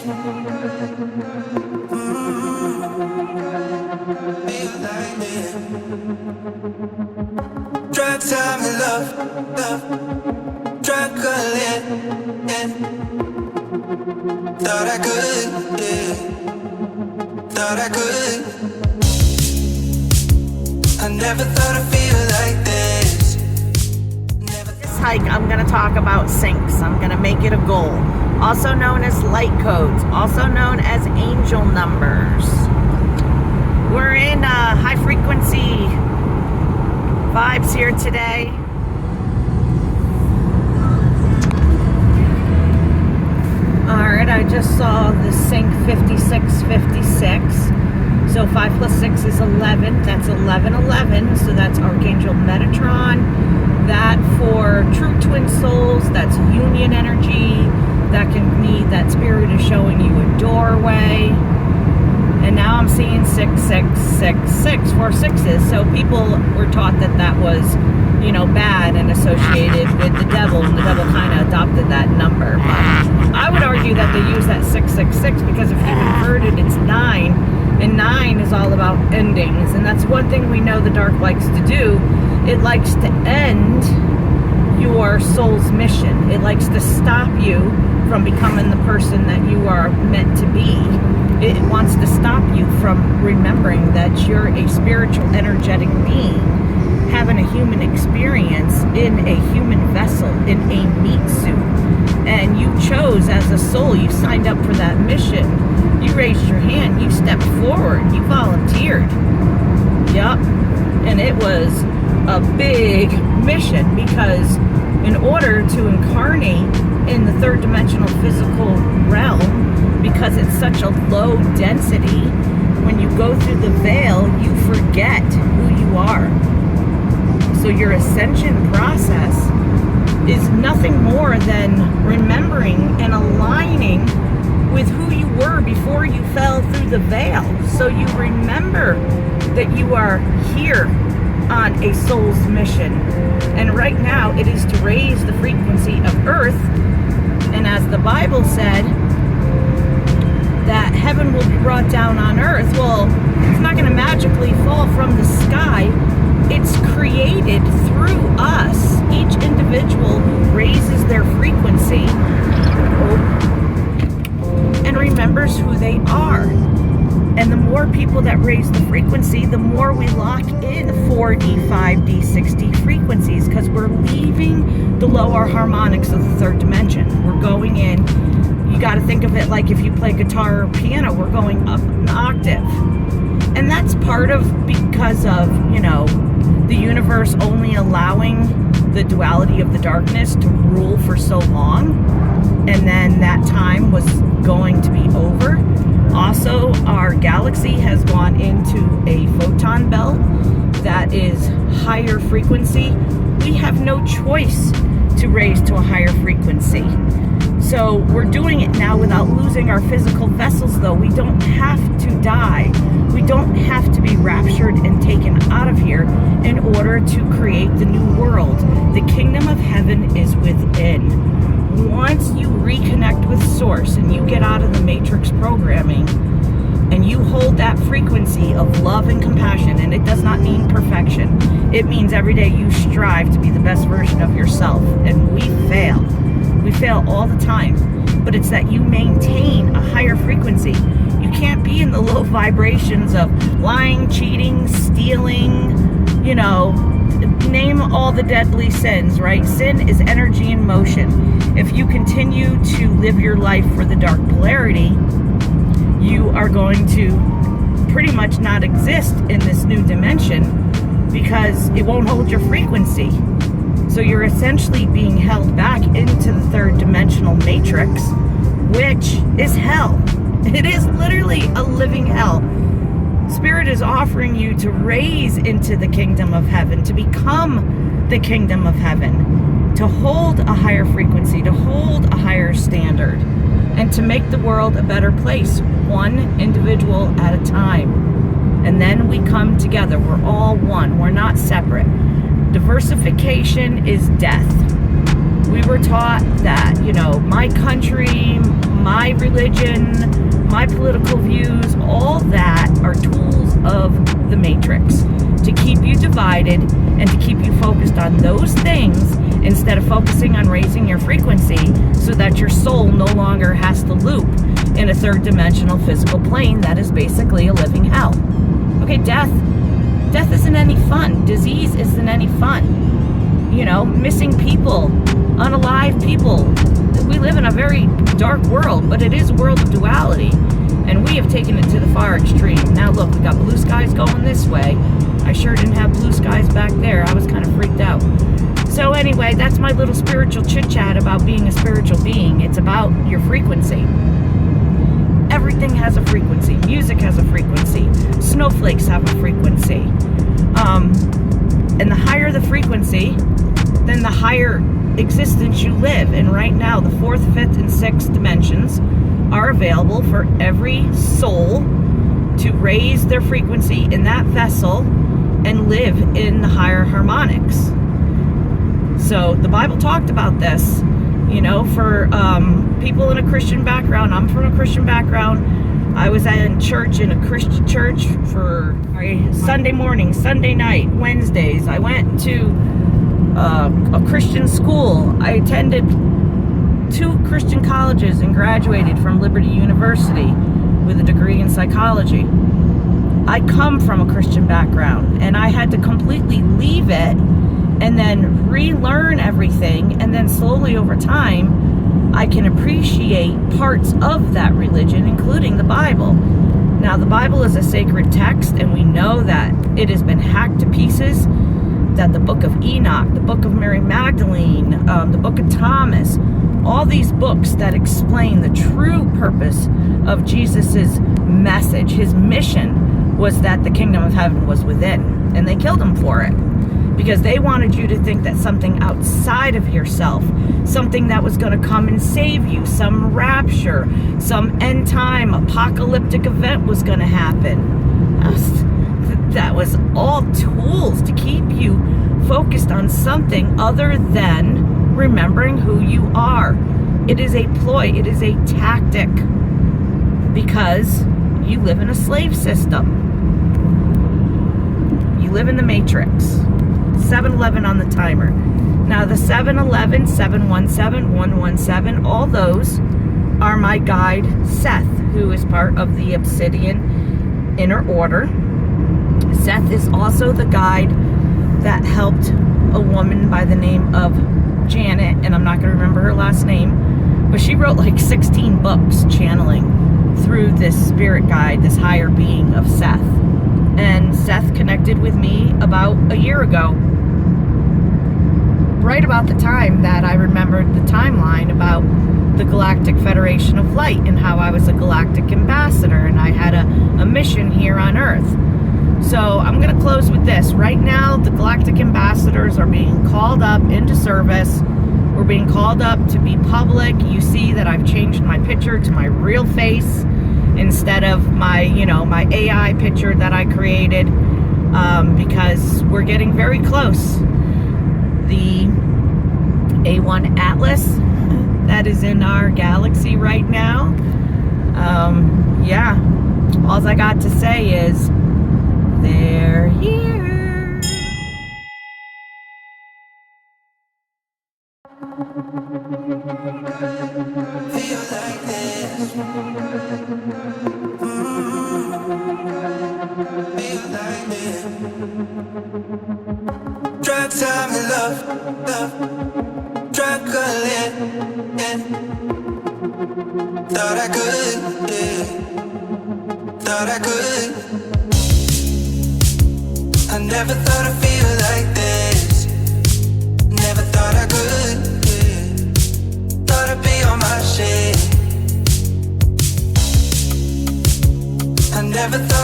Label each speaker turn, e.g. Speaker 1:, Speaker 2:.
Speaker 1: Drug time and love, struggling. Thought I could, thought I could. I never thought I'd feel like this.
Speaker 2: This hike, I'm going to talk about syncs. I'm going to make it a goal. Also known as light codes. Also known as angel numbers. We're in high frequency vibes here today. Alright, I just saw the sync 5656. So 5 plus 6 is 11. That's 1111. So that's Archangel Metatron. That for true twin souls, that's union energy. That can mean that spirit is showing you a doorway. And now I'm seeing 6666, 4 sixes. So people were taught that that was, you know, bad and associated with the devil. And the devil kind of adopted that number. But I would argue that they use that 666 because if you convert it, it's 9. And 9 is all about endings. And that's one thing we know the dark likes to do. It likes to end your soul's mission. It likes to stop you from becoming the person that you are meant to be. It wants to stop you from remembering that you're a spiritual, energetic being having a human experience in a human vessel, in a meat suit. And you chose as a soul, you signed up for that mission. You raised your hand, you stepped forward, you volunteered. Yep. And it was a big mission because in order to incarnate in the third dimensional physical realm, because it's such a low density, when you go through the veil, you forget who you are. So your ascension process is nothing more than remembering and aligning with who you were before you fell through the veil. So you remember that you are here on a soul's mission. And right now it is to raise the frequency of earth. And as the Bible said, that heaven will be brought down on earth. Well, it's not going to magically fall from the sky. It's created through us, each individual who raises their frequency and remembers who they are. And the more people that raise the frequency, the more we lock in 4D, 5D, 6D frequencies, because we're leaving the lower harmonics of the third dimension. We're going in. You got to think of it like if you play guitar or piano, we're going up an octave. And that's part of because of, you know, the universe only allowing the duality of the darkness to rule for so long. And then that time was going to be over. Also, our galaxy has gone into a photon belt that is higher frequency. We have no choice to raise to a higher frequency. So we're doing it now without losing our physical vessels, though. We don't have to die. We don't have to be raptured and taken out of here in order to create the new world. The kingdom of heaven is within. Once you reconnect with Source and you get out of the matrix programming and you hold that frequency of love and compassion, and it does not mean perfection. It means every day you strive to be the best version of yourself. And we fail. We fail all the time. But it's that you maintain a higher frequency. You can't be in the low vibrations of lying, cheating, stealing, you know, name all the deadly sins, right? Sin is energy in motion. If you continue to live your life for the dark polarity, you are going to pretty much not exist in this new dimension because it won't hold your frequency. So you're essentially being held back into the third dimensional matrix, which is hell. It is literally a living hell. Spirit is offering you to raise into the kingdom of heaven, to become the kingdom of heaven, to hold a higher frequency, to hold a higher standard, and to make the world a better place, one individual at a time. And then we come together. We're all one. We're not separate. Diversification is death. We were taught that, you know, my country, my religion, religion, my political views, all that are tools of the matrix to keep you divided and to keep you focused on those things instead of focusing on raising your frequency so that your soul no longer has to loop in a third dimensional physical plane that is basically a living hell. Okay, death isn't any fun. Disease isn't any fun. You know, missing people, unalive people. We live in a very dark world, but it is a world of duality, and we have taken it to the far extreme. Now look, we got blue skies going this way. I sure didn't have blue skies back there. I was kind of freaked out. So anyway, that's my little spiritual chit-chat about being a spiritual being. It's about your frequency. Everything has a frequency. Music has a frequency. Snowflakes have a frequency. And the higher the frequency, then the higher existence you live. And right now, the 4th, 5th, and 6th dimensions are available for every soul to raise their frequency in that vessel and live in the higher harmonics. So the Bible talked about this, you know, for people in a Christian background. I'm from a Christian background. I was in church, in a Christian church for Sunday morning, Sunday night, Wednesdays. I went to a Christian school. I attended 2 Christian colleges and graduated from Liberty University with a degree in psychology. I come from a Christian background, and I had to completely leave it and then relearn everything, and then slowly over time I can appreciate parts of that religion, including the Bible. Now, the Bible is a sacred text, and we know that it has been hacked to pieces, that the book of Enoch, the book of Mary Magdalene, the book of Thomas, all these books that explain the true purpose of Jesus's message, his mission was that the kingdom of heaven was within, and they killed him for it. Because they wanted you to think that something outside of yourself, something that was going to come and save you, some rapture, some end time apocalyptic event was going to happen. That was all tools to keep you focused on something other than remembering who you are. It is a ploy, it is a tactic, because you live in a slave system. You live in the matrix. 7-Eleven on the timer. Now the 7-Eleven, 717, 117, all those are my guide Seth, who is part of the Obsidian Inner Order. Seth is also the guide that helped a woman by the name of Janet, and I'm not going to remember her last name, but she wrote like 16 books channeling through this spirit guide, this higher being of Seth. And Seth connected with me about a year ago, right about the time that I remembered the timeline about the Galactic Federation of Light and how I was a galactic ambassador and I had a mission here on Earth. So I'm going to close with this. Right now, the galactic ambassadors are being called up into service. We're being called up to be public. You see that I've changed my picture to my real face instead of my, my AI picture that I created, because we're getting very close. The A1 Atlas that is in our galaxy right now, all I got to say is they're here.
Speaker 1: Feel like this. Feel like this. Drug time and love, struggling. Thought I could, thought I could. I never thought I'd feel like this. Never thought I could, thought I'd be on my shit. I never thought